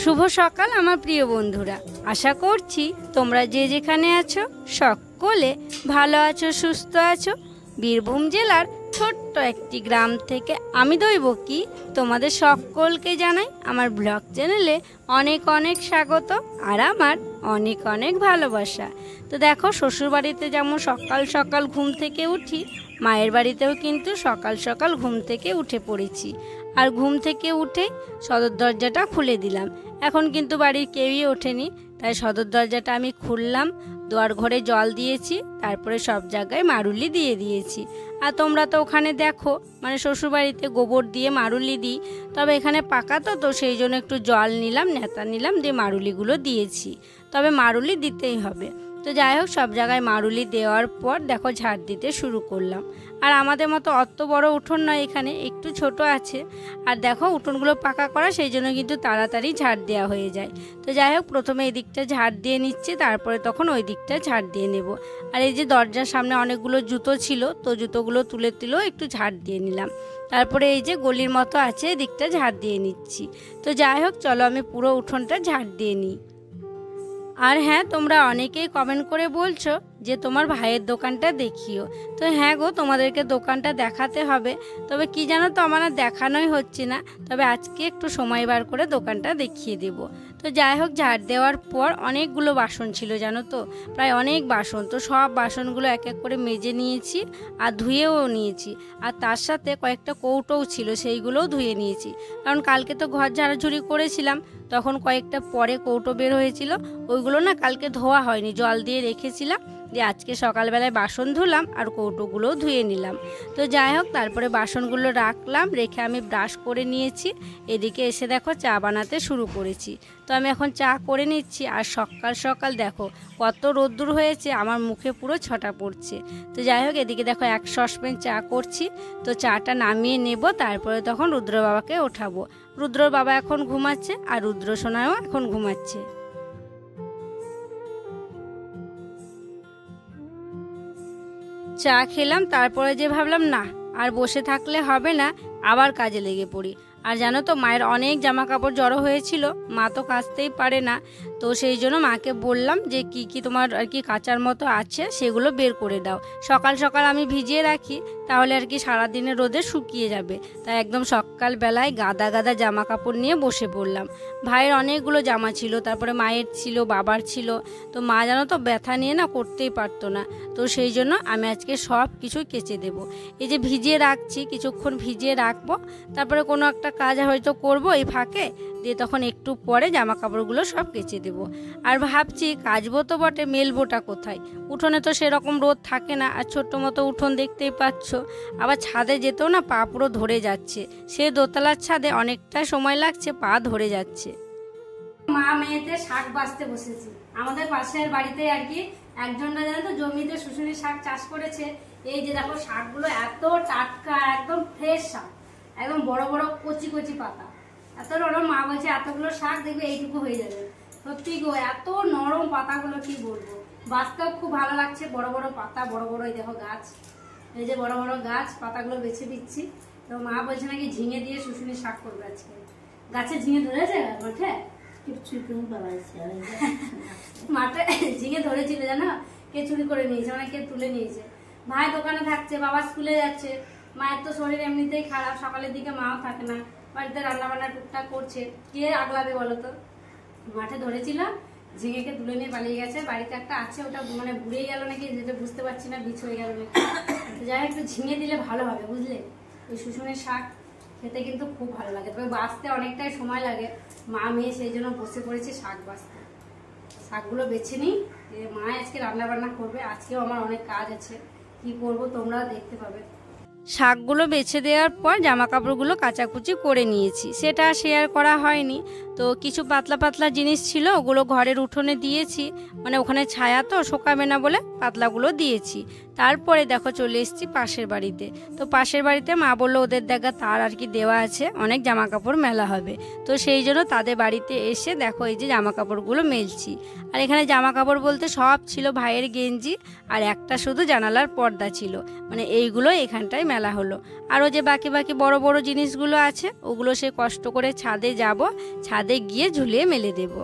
শুভ সকাল আমার প্রিয় বন্ধুরা, আশা করছি তোমরা যে যেখানে আছো সকলে ভালো আছো, সুস্থ আছো। বীরভূম জেলার ছোট্ট একটি গ্রাম থেকে আমি দৈবকী তোমাদের সকলকে জানাই আমার ব্লগ চ্যানেলে অনেক অনেক স্বাগত আর আমার অনেক অনেক ভালোবাসা। তো দেখো, শ্বশুরবাড়িতে যেমন সকাল সকাল ঘুম থেকে উঠি, মায়ের বাড়িতেও কিন্তু সকাল সকাল ঘুম থেকে উঠে পড়েছি। আর ঘুম থেকে উঠে সদর দরজাটা খুলে দিলাম। এখন কিন্তু বাড়ির কেউই ওঠেনি, তাই সদর দরজাটা আমি খুললাম, দুয়ার ঘরে জল দিয়েছি, তারপরে সব জায়গায় মারুলি দিয়ে দিয়েছি। আর তোমরা তো ওখানে দেখো, মানে শ্বশুরবাড়িতে গোবর দিয়ে মারুলি দিই, তবে এখানে পাকা তো সেই জন্য একটু জল নিলাম, নেতা নিলাম, দিয়ে মারুলিগুলো দিয়েছি। তবে মারুলি দিতেই হবে। তো যাই হোক, সব জায়গায় মারুলি দেওয়ার পর দেখো ঝাড় দিতে শুরু করলাম। আর আমাদের মতো অত বড় উঠোন নয়, এখানে একটু ছোট আছে। আর দেখো উঠোনগুলো পাকা করা, সেই জন্য কিন্তু তাড়াতাড়ি ঝাড় দেওয়া হয়ে যায়। তো যাই হোক, প্রথমে এই দিকটা ঝাড় দিয়ে নিচ্ছি, তারপরে তখন ওই দিকটা ঝাড় দিয়ে নেব। আর এই যে দরজার সামনে অনেকগুলো জুতো ছিল, তো জুতোগুলো তুলে তুলেও একটু ঝাড় দিয়ে নিলাম। তারপরে এই যে গলির মতো আছে, এই দিকটা ঝাড় দিয়ে নিচ্ছি। তো যাই হোক, চলো আমি পুরো উঠোনটা ঝাড় দিয়ে নিই। আর হ্যাঁ, তোমরা অনেকেই কমেন্ট করে বলছো যে তোমার ভাইয়ের দোকানটা দেখিও। তো হ্যাঁ গো, তোমাদেরকে দোকানটা দেখাতে হবে, তবে কি জানো তো, আমার আর দেখানোই হচ্ছে না। তবে আজকে একটু সময় বার করে দোকানটা দেখিয়ে দেব। তো যাই হোক, ঝাড় দেওয়ার পর অনেকগুলো বাসন ছিল জানো তো, প্রায় অনেক বাসন। তো সব বাসনগুলো এক এক করে মেজে নিয়েছি আর ধুয়েও নিয়েছি। আর তার সাথে কয়েকটা কৌটোও ছিল, সেইগুলোও ধুয়ে নিয়েছি। কারণ কালকে তো ঘর ঝাড়াঝুড়ি করেছিলাম, তখন কয়েকটা পরে কৌটো বের হয়েছিল, ওইগুলো না কালকে ধোয়া হয়নি, জল দিয়ে রেখেছিলাম। দিয়ে আজকে সকালবেলায় বাসন ধুলাম আর কৌটোগুলোও ধুয়ে নিলাম। তো যাই হোক, তারপরে বাসনগুলো রাখলাম, রেখে আমি ব্রাশ করে নিয়েছি। এদিকে এসে দেখো চা বানাতে শুরু করেছি। তো আমি এখন চা করে নিচ্ছি। আর সকাল সকাল দেখো কত রোদ্দুর হয়েছে, আমার মুখে পুরো ছটা পড়ছে। তো যাই হোক, এদিকে দেখো এক সসপ্যান চা করছি। তো চাটা নামিয়ে নেব, তারপরে তখন রুদ্র বাবাকে ওঠাবো। রুদ্রর বাবা এখন ঘুমাচ্ছে আর রুদ্র সোনাও এখন ঘুমাচ্ছে। চা খেলাম, তারপরে যে ভাবলাম না আর বসে থাকলে হবে না, আবার কাজে লেগে পড়ি। আর জানো তো, মায়ের অনেক জামা কাপড় জড়ো হয়েছিল, মা তো কাচতেই পারে না। তো সেই জন্য মাকে বললাম যে কি কি তোমার আর কি কাচার মতো আছে সেগুলো বের করে দাও। সকাল সকাল আমি ভিজিয়ে রাখি, তাহলে আর কি সারাদিনের রোদে শুকিয়ে যাবে। তাই একদম সকালবেলায় গাদা গাদা জামা কাপড় নিয়ে বসে পড়লাম। ভাইয়ের অনেকগুলো জামা ছিল, তারপরে মায়ের ছিল, বাবার ছিল। তো মা জানো তো ব্যথা নিয়ে না করতেই পারতো না। তো সেই জন্য আমি আজকে সব কিছু কেচে দেব। এই যে ভিজিয়ে রাখছি, কিছুক্ষণ ভিজিয়ে রাখবো, তারপরে কোনো একটা কাজ হয়তো করব এই ফাঁকে, দিয়ে তখন একটু পরে জামা কাপড়গুলো সব কেচে দেব। আর ভাবছি কাচবো তো বটে, মেলবোটা কোথায়? উঠোনে তো সেরকম রোদ থাকে না, আর ছোট্ট মতো উঠোন দেখতেই পাচ্ছ। আবার ছাদে যেতেও না পা পুরো ধরে যাচ্ছে, সে দোতলার ছাদে অনেকটা সময় লাগছে, পা ধরে যাচ্ছে। মা মেয়েতে শাক বাছতে বসেছি। আমাদের পাশের বাড়িতে আর কি একজনরা জানো তো জমিতে শুশুনি শাক চাষ করেছে। এই যে দেখো শাকগুলো এত টাটকা, একদম ফ্রেশ শাক, একদম বড় বড় কচি কচি পাতা, এত নরম। মা বলছে এতগুলো শাক দেখবে এইটুকু হয়ে যাবে। সত্যি গো, এত নরম পাতাগুলো, কি বলবো। বাঁচতেও খুব ভালো লাগছে, বড় বড় পাতা, বড় বড় এই দেখো গাছ, এই যে বড় বড় গাছ, পাতাগুলো বেছে দিচ্ছি। তো মা বলছে নাকি ঝিঙে দিয়ে শুশুনি শাক করবে আজকে। গাছে ঝিঙে ধরেছে মাঠে, মাঠে ঝিঙে ধরেছিল জানো, কে চুরি করে নিয়েছে, মানে কে তুলে নিয়েছে। ভাই দোকানে থাকছে, বাবা স্কুলে যাচ্ছে, মায়ের তো শরীর এমনিতেই খারাপ, সকালের দিকে মাও থাকে না, বাড়িতে রান্না বান্না টুকটাক করছে, কে আগলাবে বলো তো। মাঠে ধরেছিল, ঝিঙেকে তুলে নিয়ে পালিয়ে গেছে। বাড়িতে একটা আছে, ওটা মানে বুড়ে গেল নাকি, যেটা বুঝতে পারছি না, বীজ হয়ে গেল নাকি। যাই হোক, একটু ঝিঙে দিলে ভালো হবে বুঝলে। ওই শুশুনের শাক খেতে কিন্তু খুব ভালো লাগে, তবে বাঁচতে অনেকটাই সময় লাগে। মা মেয়ে সেই জন্য বসে পড়েছে শাক বাঁচতে। শাকগুলো বেছে নিই, মা আজকে রান্না বান্না করবে। আজকেও আমার অনেক কাজ আছে, কি করব তোমরাও দেখতে পাবে। শাকগুলো বেছে দেওয়ার পর জামা কাপড়গুলো কাচাকুচি করে নিয়েছি, সেটা শেয়ার করা হয়নি। তো কিছু পাতলা পাতলা জিনিস ছিল, ওগুলো ঘরের উঠোনে দিয়েছি, মানে ওখানে ছায়া তো, শোকাবে না বলে পাতলাগুলো দিয়েছি। তারপরে দেখো চলে এসেছি পাশের বাড়িতে। তো পাশের বাড়িতে মা বললো ওদের দেখা তার আর কি দেওয়া আছে, অনেক জামা কাপড় মেলা হবে, তো সেই জন্য তাদের বাড়িতে এসে দেখো এই যে জামা কাপড়গুলো মেলছি। আর এখানে জামা কাপড় বলতে সব ছিল ভাইয়ের গেঞ্জি, আর একটা শুধু জানালার পর্দা ছিল, মানে এইগুলো এখানটায় মেলা হলো। আরও যে বাকি বাকি বড় বড় জিনিসগুলো আছে ওগুলো সে কষ্ট করে ছাদে যাব, ছাদে গিয়ে ঝুলিয়ে মেলে দেব।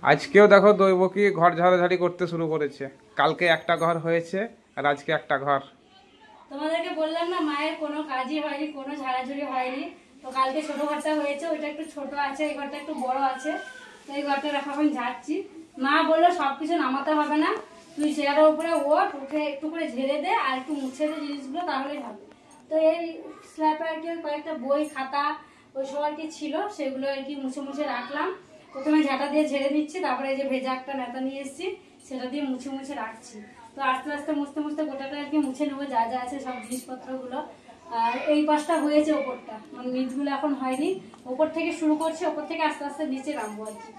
আজকেও দেখো দৈবকী ঘর ঝাড়াঝাড়ি করতে শুরু করেছে। কালকে একটা ঘর হয়েছে আর আজকে একটা ঘর। তোমাদেরকে বললাম না মায়ের কোনো কাজই হয়নি, কোনো ঝাড়াঝুড়ি হয়নি। তো কালকে ছোট ঘরটা হয়েছে, ওইটা একটু ছোট আছে, এই ঘরটা একটু বড় আছে, তো এই ঘরটা এখন ঝাড়ছি। মা বললো সবকিছু নামাতে হবে না, তুই চেয়ারের উপরে উঠে একটু করে ঝেড়ে দে আর একটু মুছে দে জিনিসগুলো, তাহলেই হবে। তো এই স্ল্যাপে আর কি কয়েকটা বই খাতা ওই সব আর কি ছিল, সেগুলো আর কি মুছে মুছে রাখলাম। প্রথমে ঝাঁটা দিয়ে ঝেড়ে নিচ্ছি, তারপরে এই যে ভেজা একটা নেতা নিয়ে এসেছি সেটা দিয়ে মুছে মুছে রাখছি। তো আস্তে আস্তে মুছতে মুছতে গোটাটা আর কি মুছে নেবো, যা যা আছে সব জিনিসপত্রগুলো। আর এই পাশটা হয়েছে ওপরটা, মানে নিচগুলো এখন হয়নি, ওপর থেকে শুরু করছি, ওপর থেকে আস্তে আস্তে নিচে নামবো আর কি।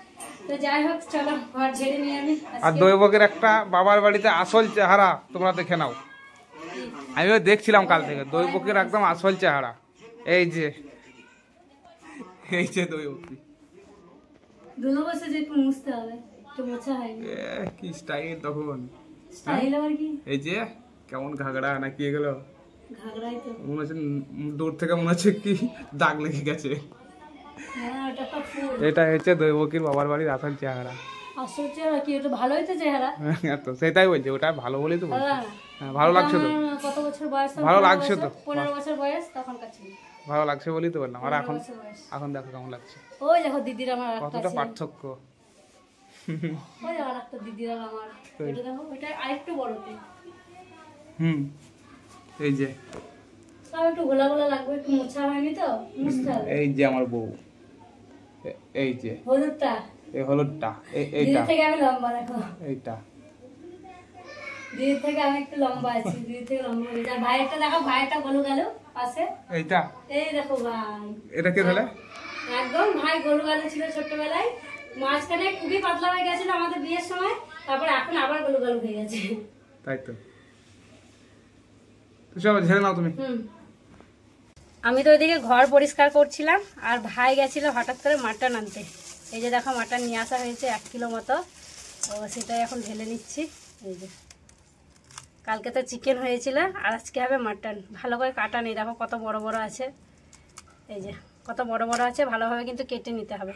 তো যাই হোক চলো ঘর ঝেড়ে নিয়ে আমি। আর দৈবকের একটা বাবার বাড়িতে আসল চেহারা তোমরা দেখে নাও। আমিও দেখছিলাম কাল থেকে দৈবকের একদম আসল চেহারা। এই যে দৈবকী দুটো বসে যে একটু মুছতে হবে, একটু মোছা হয়নি। কি স্টাইল তখন, স্টাইল আবার কি? এই যে কেমন ঘাগড়া নাকি এগুলো, ঘাগড়াই তো মনে হচ্ছে দূর থেকে মনে হচ্ছে কি দাগ লেগে গেছে। হ্যাঁ ওটা তো ফুল। এটা হচ্ছে দৈবকীর বাবার বাড়ির আসল চেহারা। আসল চেহারা কি? ওটা ভালোই তো চেহারা। তো সেটাই বলছি, ওটা ভালো বলেই তো বলছি। হ্যাঁ ভালো লাগছে তো। কত বছর বয়স? ভালো লাগছে তো। 15 বছর বয়স তখন কাছে। ভালো লাগছে বলেই তো বললাম। আর এখন এখন দেখো কেমন লাগছে। ওই দেখো দিদির আমার একটা কতটা পার্থক্য। ওই দেখো একটা দিদির আর আমার, এটা দেখো এটা আরেকটু বড়তে। এই যে সব একটু গোলা গোলা লাগবে, একটু মোছা হয়নি তো, মুছতে হবে। এই যে আমার বউ, এই যে হলুদটা, এই হলুদটা, এইটা দিদির থেকে আমি লম্বা, দেখো এইটা দিদির থেকে আমি একটু লম্বা আছি, দিদির থেকে লম্বা হয়ে যায়। ভাইয়েরটা দেখো, ভাইয়েরটা গলু গেল পাশে, এইটা এই দেখো ভাই, এটা কে ধরে একদম ভাই গলু গেল ছিল ছোটবেলায়, মাঝখানে খুবই পাতলা হয়ে গেছিল আমাদের বিয়ের সময়, তারপরে এখন আবার গলু গলু হয়ে গেছে। তাই তো। চলো ঝেড়ে নাও তুমি। আমি তো ওইদিকে ঘর পরিষ্কার করছিলাম, আর ভাই গেছিল হঠাৎ করে মাটন আনতে। এই যে দেখো মাটন নিয়ে আসা হয়েছে 1 কিলো মতো, তো সেটাই এখন ঢেলে নিচ্ছি। এই যে কালকে তো চিকেন হয়েছিল, আর আজকে হবে মাটন। ভালো করে কাটা নেই, দেখো কত বড় বড় আছে, এই যে কত বড় বড় আছে, ভালোভাবে কিন্তু কেটে নিতে হবে।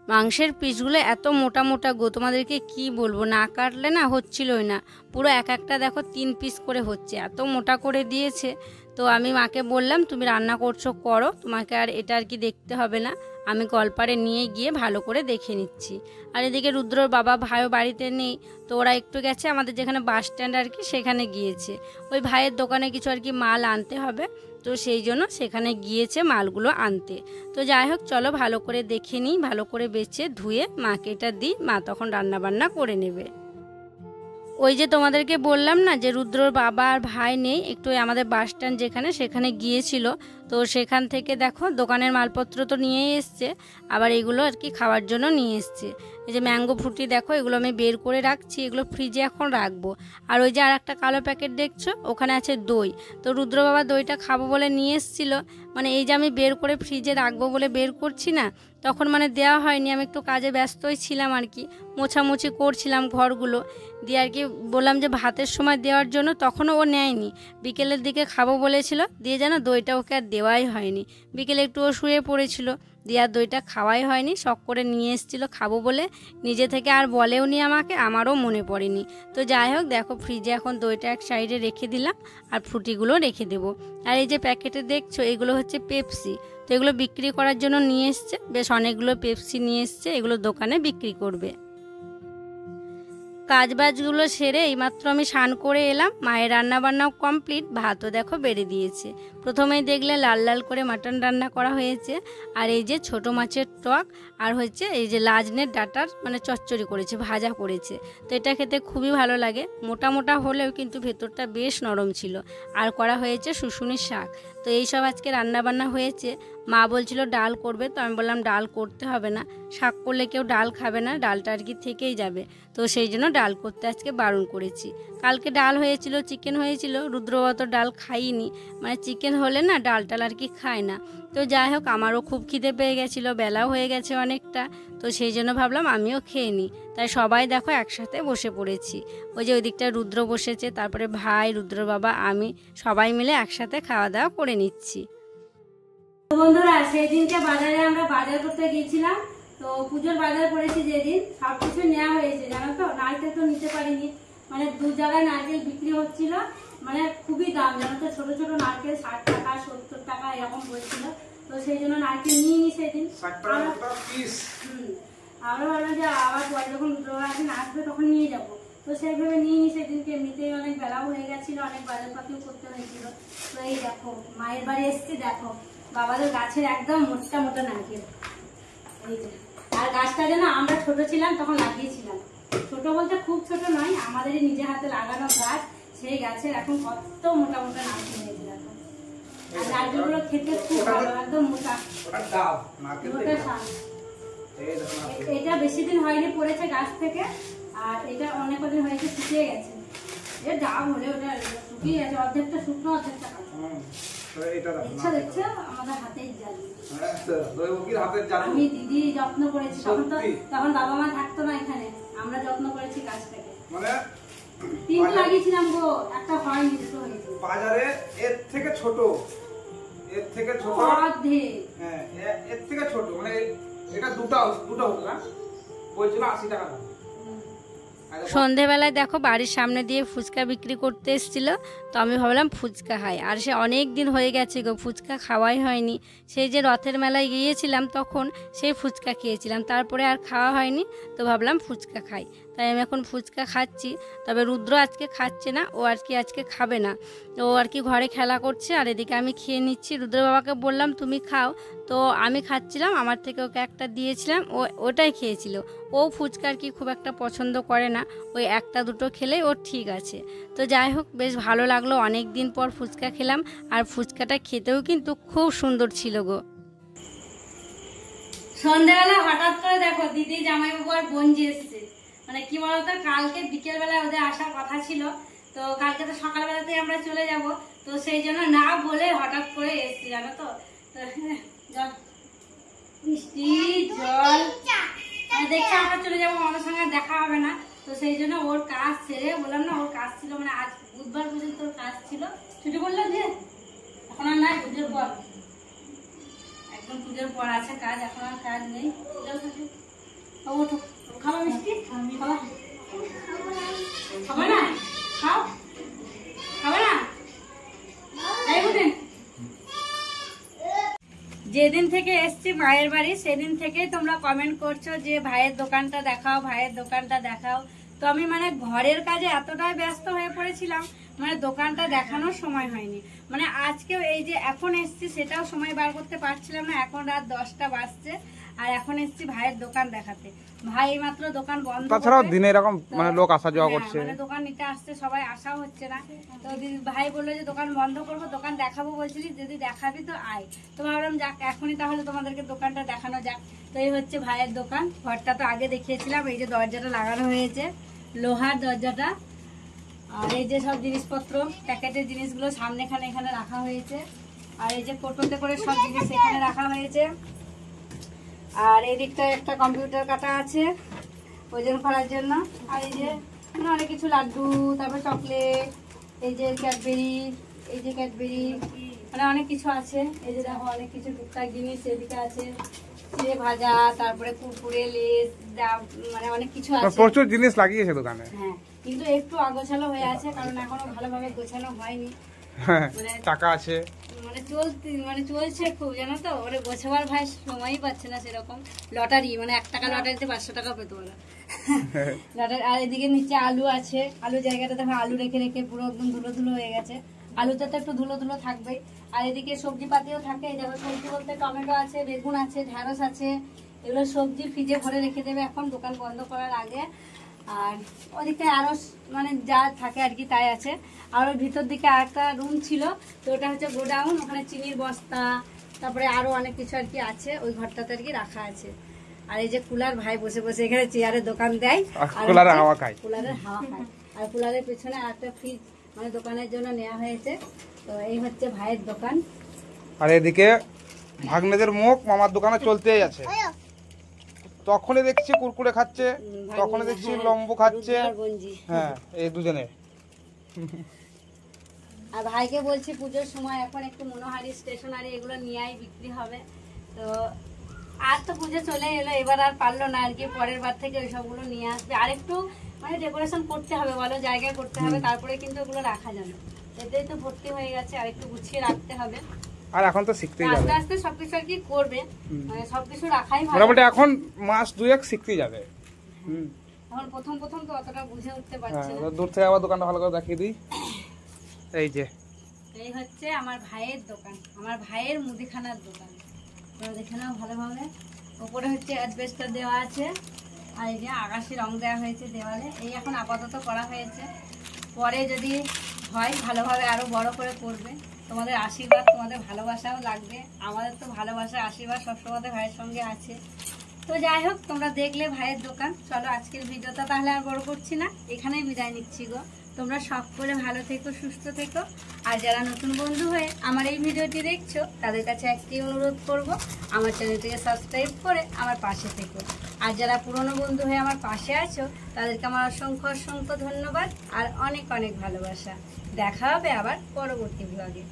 মাংসের পিসগুলো এত মোটা মোটা গো, তোমাদেরকে কি বলবো, না কাটলে না হচ্ছিলই না। পুরো এক একটা দেখো 3 পিস করে হচ্ছে, এত মোটা করে দিয়েছে। তো আমি মাকে বললাম তুমি রান্না করছো করো, তোমাকে আর এটা আর কি দেখতে হবে না, আমি কলপারে নিয়ে গিয়ে ভালো করে দেখে নিচ্ছি। আর এদিকে রুদ্রর বাবা ভাইও বাড়িতে নেই, তো ওরা একটু গেছে আমাদের যেখানে বাস স্ট্যান্ড আর কি, সেখানে গিয়েছে ওই ভাইয়ের দোকানে কিছু আর কি মাল আনতে হবে, তো সেই জন্য সেখানে গিয়েছে মালগুলো আনতে। তো যাই হোক চলো ভালো করে দেখে নিই, ভালো করে বেছে ধুয়ে মাকে এটা দিই, মা তখন রান্না বান্না করে নেবে। ওই যে তোমাদেরকে বললাম না যে রুদ্রর বাবা আর ভাই নেই, একটু আমাদের বাস স্ট্যান্ড যেখানে সেখানে গিয়েছিল, তো সেখান থেকে দেখো দোকানের মালপত্র তো নিয়ে এসছে, আবার এগুলো আর কি খাওয়ার জন্য নিয়ে এসছে। এই যে ম্যাঙ্গো ফ্রুটি দেখো, এগুলো আমি বের করে রাখছি, এগুলো ফ্রিজে এখন রাখবো। আর ওই যে আর একটা কালো প্যাকেট দেখছো, ওখানে আছে দই, তো রুদ্র বাবা দইটা খাবো বলে নিয়ে এসেছিলো, মানে এই যে আমি বের করে ফ্রিজে রাখবো বলে বের করছি না, তখন মানে দেওয়া হয়নি, আমি একটু কাজে ব্যস্তই ছিলাম আর কি, মোছামুছি করছিলাম ঘরগুলো দিয়ে আর কি, বললাম যে ভাতের সময় দেওয়ার জন্য, তখনও ও নেয়নি, বিকেলের দিকে খাবো বলেছিল, দিয়ে যেন দইটা ওকে আর দেওয়াই হয়নি। বিকেলে একটু ও শুয়ে পড়েছিল, দিয়ে আর দইটা খাওয়াই হয়নি, শখ করে নিয়ে এসেছিলো খাবো বলে, নিজে থেকে আর বলেও নি আমাকে, আমারও মনে পড়েনি। তো যাই হোক দেখো ফ্রিজে এখন দইটা এক সাইডে রেখে দিলাম, আর ফ্রুটিগুলো রেখে দেবো। আর এই যে প্যাকেটে দেখছো এগুলো হচ্ছে পেপসি, তো এগুলো বিক্রি করার জন্য নিয়ে এসছে, বেশ অনেকগুলো পেপসি নিয়ে এসছে, এগুলো দোকানে বিক্রি করবে। কাজবাজগুলো সেরে এইমাত্র আমি স্নান করে এলাম, মায়ের রান্নাবান্নাও কমপ্লিট, ভাতও দেখো বেড়ে দিয়েছে। প্রথমেই দেখলে লাল লাল করে মাটন রান্না করা হয়েছে, আর এই যে ছোট মাছের টক, আর হচ্ছে এই যে লাজনের ডাটার মানে চচ্চড়ি করেছে, ভাজা করেছে। তো এটা খেতে খুবই ভালো লাগে, মোটা মোটা হলেও কিন্তু ভেতরটা বেশ নরম ছিল। আর করা হয়েছে শুশুনির শাক। তো এইসব আজকে রান্নাবান্না হয়েছে। মা বলছিল ডাল করবে, তো আমি বললাম ডাল করতে হবে না, শাক করলে কেউ ডাল খাবে না, ডালটা আর কি থেকেই যাবে, তো সেই জন্য ডাল করতে আজকে বারণ করেছি। কালকে ডাল হয়েছিল, চিকেন হয়েছিল, রুদ্রবাবা তো ডাল খাইনি, মানে চিকেন হলে না ডাল টাল আর কি খায় না। তো যাই হোক, আমারও খুব খিদে পেয়ে গেছিলো, বেলাও হয়ে গেছে অনেকটা, তো সেই জন্য ভাবলাম আমিও খেয়ে নিই। তাই সবাই দেখো একসাথে বসে পড়েছি। ওই যে ওই দিকটা রুদ্র বসেছে, তারপরে ভাই, রুদ্র বাবা, আমি সবাই মিলে একসাথে খাওয়া দাওয়া করে নিচ্ছি। তো বন্ধুরা, সেই দিনকে বাজারে আমরা বাজার করতে গিয়েছিলাম, তো পুজোর বাজার করেছি যেদিন, সব কিছু নেওয়া হয়েছে জানো তো। নারকেল তো নিতে পারিনি, মানে 2 জায়গায় নারকেল বিক্রি হচ্ছিল, মানে খুবই দাম জানো তো। ছোট ছোট নারকেল 60 টাকা 70 টাকা এরকম বলছিল, তো সেই জন্য নারকেল নিয়ে নি সেদিন। আমরা ভাবলাম যে আবার পরে যখন একদিন আসবে তখন নিয়ে যাব, তো সেইভাবে নিয়ে নি সেদিনকে। এমনিতেই অনেক বেলাও হয়ে গেছিল, অনেক বাজারপাতিও করতে হয়েছিল। তো এই দেখো মায়ের বাড়ি এসছি, দেখো বাবাদের গাছের একদম মোটা মোটা নারকেল, এই যে। আর গাছটা যেন আমরা ছোট ছিলাম তখন লাগিয়েছিলাম, ছোট বলতে খুব ছোট নয়, আমাদের নিজে হাতে লাগানো গাছ, সেই গাছের এখন কত মোটা মোটা নারকেল হয়েছে দেখো। আর নারকেলগুলো খেতে খুব ভালো, একদম মোটা মোটা শাক। এটা বেশি দিন হয়নি পড়েছে গাছ থেকে, আর এটা অনেক দিন হয়েছে শুকিয়ে গেছে। এর ডাব হলে ওটা শুকিয়ে গেছে, অর্ধেকটা শুকনো অর্ধেকটা কাঁচা। দেখছো আমাদের হাতের জাদু, আমি দিদি যত্ন করেছি, তখন বাবা মা থাকতো না এখানে, আমরা যত্ন করেছি গাছটাকে। মানে 3 লাগিয়েছিলাম গো, একটা হয়নি, 2 হয়েছে। বাজারে এর থেকে ছোট অর্ধেক, হ্যাঁ এর থেকে ছোট, মানে এটা দুটো হতো না, বলছিল 80 টাকা। সন্ধেবেলায় দেখো বাড়ির সামনে দিয়ে ফুচকা বিক্রি করতে এসেছিল, তো আমি ভাবলাম ফুচকা খাই, আর সে অনেক দিন হয়ে গেছে গো ফুচকা খাওয়াই হয়নি। সেই যে রথের মেলায় গিয়েছিলাম তখন সেই ফুচকা খেয়েছিলাম, তারপরে আর খাওয়া হয়নি, তো ভাবলাম ফুচকা খাই, তাই আমি এখন ফুচকা খাচ্ছি। তবে রুদ্র আজকে খাচ্ছে না, ও আর কি আজকে খাবে না, ও আর কি ঘরে খেলা করছে, আর এদিকে আমি খেয়ে নিচ্ছি। রুদ্র বাবাকে বললাম তুমি খাও, তো আমি খাচ্ছিলাম, আমার থেকে ওকে একটা দিয়েছিলাম, ওটাই খেয়েছিল। ও ফুচকা আর কি খুব একটা পছন্দ করে না, ওই 1-2 খেলেই ওর ঠিক আছে। তো যাই হোক, বেশ ভালো লাগলো, অনেক দিন পর ফুচকা খেলাম, আর ফুচকাটা খেতেও কিন্তু খুব সুন্দর ছিল গো। সন্ধ্যাবেলা হঠাৎ করে দেখো দিদি, জামাইবাবু আর বোনজি এসছে। মানে কি বলতো, কালকে বিকেলবেলায় ওদের আসার কথা ছিল, তো কালকে তো সকালবেলাতেই আমরা চলে যাব, তো সেই জন্য না বলে হঠাৎ করে এসছি জানো তো। মিষ্টি জল দেখে আমরা চলে যাবো, আমাদের সঙ্গে দেখা হবে না, তো সেই জন্য ওর কাজ সেরে, বললাম না ওর কাজ ছিল, মানে আজ বুধবার পর্যন্ত ওর কাজ ছিল, ছুটি বললাম যে এখন আর নাই, পুজোর পর, একদম পুজোর পর আছে কাজ, এখন আর কাজ নেই। ওঠো, খাবা মিষ্টি, খাবা খাবা না, খাও খাবা না। যেদিন থেকে এসছি মায়ের বাড়ি সেদিন থেকেই তোমরা কমেন্ট করছো যে ভাইয়ের দোকানটা দেখাও, ভাইয়ের দোকানটা দেখাও। তো আমি মানে ঘরের কাজে এতটাই ব্যস্ত হয়ে পড়েছিলাম, মানে দোকানটা দেখানোর সময় হয়নি। মানে আজকেও এই যে এখন এসছি সেটাও সময় বার করতে পারছিলাম না, এখন রাত 10টা বাজছে, আর এখন এসছি ভাইয়ের দোকান দেখাতে। ভাই মাত্র দোকান বন্ধ, তাছাড়াও দিনে এরকম মানে লোক আসা যাওয়া করছে, মানে দোকান নিতে আসছে, সবাই আসাও হচ্ছে না। তো ভাই বললো যে দোকান বন্ধ করবো, দোকান দেখাবো বলছিলি, যদি দেখাবি তো আয়। তো ভাবলাম যাক এখনই তাহলে তোমাদেরকে দোকানটা দেখানো যাক। তো এই হচ্ছে ভাইয়ের দোকান, ঘরটা তো আগে দেখিয়েছিলাম। এই যে দরজাটা লাগানো হয়েছে, লোহার দরজাটা, আর এই যে সব জিনিসপত্র প্যাকেটের জিনিসগুলো সামনে এখানে রাখা হয়েছে, আর এই যে কোটোতে করে সব জিনিস এখানে রাখা হয়েছে। আর এই দিকটা একটা কম্পিউটার কাটা আছে ওজন করার জন্য, আর এই যে অনেক কিছু লাড্ডু, তারপর চকলেট, এই যে ক্যাডবেরি, এই যে ক্যাডবেরি, মানে অনেক কিছু আছে। এই যে দেখো অনেক কিছু টুকটাক জিনিস এদিকে আছে, চিড়ে ভাজা, তারপরে কুরকুরে, লেস, মানে অনেক কিছু আছে, প্রচুর জিনিস লাগিয়েছে দোকানে। হ্যাঁ, কিন্তু একটু আগোছালো হয়ে আছে, কারণ এখনো ভালোভাবে গোছানো হয়নি। টাকা আছে, মানে চলছে খুব, জানো তো, ওরে গোছাবার ভাই সময়ই পাচ্ছে না সেরকম। লটারি, মানে 1 টাকা লটারিতে 500 টাকা পেতো ওরা লটারি। আর এদিকে নিচে আলু আছে, আলু জায়গাটা দেখো আলু রেখে রেখে পুরো একদম ধুলো ধুলো হয়ে গেছে, আলুতে তো একটু ধুলো ধুলো থাকবেই। আর এদিকে সবজি পাতিও থাকে, এই দেখো সবজি বলতে টমেটো আছে, বেগুন আছে, ঢেঁড়স আছে, এগুলো সবজি ফ্রিজে ভরে রেখে দেবে এখন দোকান বন্ধ করার আগে। আর ওদিকে আরো মানে যা থাকে আর কি তাই আছে। আর ওর ভিতর দিকে আরেকটা রুম ছিল, তো ওটা হচ্ছে গোডাউন, ওখানে চিনির বস্তা, তারপরে আরো অনেক কিছু আর কি আছে, ওই ঘরটাতে আর কি রাখা আছে। আর এই যে কুলার ভাই বসে বসে এখানে চেয়ারের দোকান দেয় আর কুলারের হাওয়া খায়। কুলারের হাওয়া খায়। আর কুলারের পেছনে একটা ফ্রিজ মানে দোকানের জন্য নেওয়া হয়েছে। তো এই হচ্ছে ভাইয়ের দোকান। আর এদিকে ভাগ্নেদের মুখ মামার দোকানে চলতেই আছে। তখনই দেখছি কুরকুরে খাচ্ছে, তখনই দেখছি লম্বু খাচ্ছে। হ্যাঁ, এই দুজনে। আর ভাইকে বলছি পুজোর সময় এখন একটু মনোহারি স্টেশনারি এগুলো নিয়েই বিক্রি হবে। তো আর তো পুজো চলে এলো, এবার আর পারলো না আর কি, পরের বার থেকে ওই সবগুলো নিয়ে আসবে। আর একটু মানে ডেকোরেশন করতে হবে, ভালো জায়গায় করতে হবে, তারপরে কিন্তু ওগুলো রাখা যাবে। এতেই তো ভর্তি হয়ে গেছে, আর একটু গুছিয়ে রাখতে হবে। আর এখন তো শিখতেই যাবে, আস্তে আস্তে সবকিছু আর কি করবে, মানে সবকিছু রাখাই ভালো। মোটামুটি এখন মাস 2-1 শিখতেই যাবে। এখন প্রথম প্রথম তো অতটা বুঝে উঠতে পারছি না। দূর থেকে আবার দোকানটা ভালো করে দেখিয়ে দিই। এই যে এই হচ্ছে আমার ভাইয়ের দোকান, আমার ভাইয়ের মুদিখানার দোকান। তোমরা দেখে নাও ভালোভাবে। উপরে হচ্ছে অ্যাডভেস্টার দেওয়া আছে, আর এই যে আকাশি রং দেওয়া হয়েছে দেওয়ালে। এই এখন আপাতত করা হয়েছে, পরে যদি হয় ভালোভাবে আরো বড় করে করবে। তোমাদের আশীর্বাদ, তোমাদের ভালোবাসাও লাগবে। আমাদের তো ভালোবাসা আশীর্বাদ সবসময় ভাইয়ের সঙ্গে আছে। তো যাই হোক, তোমরা দেখলে ভাইয়ের দোকান। চলো আজকের ভিডিওটা তাহলে আর বড় করছি না, এখানেই বিদায় নিচ্ছি গো। তোমরা সকলে ভালো থেকো, সুস্থ থেকো। আর যারা নতুন বন্ধু হয়ে আমার এই ভিডিওটি দেখছো, তাদের কাছে একটি অনুরোধ করব, আমার চ্যানেলটিকে সাবস্ক্রাইব করে আমার পাশে থেকো। আর যারা পুরনো বন্ধু হয়ে আমার পাশে আছো, তাদেরকে আমার অসংখ্য অসংখ্য ধন্যবাদ আর অনেক অনেক ভালোবাসা। দেখা হবে আবার পরবর্তী ব্লগে।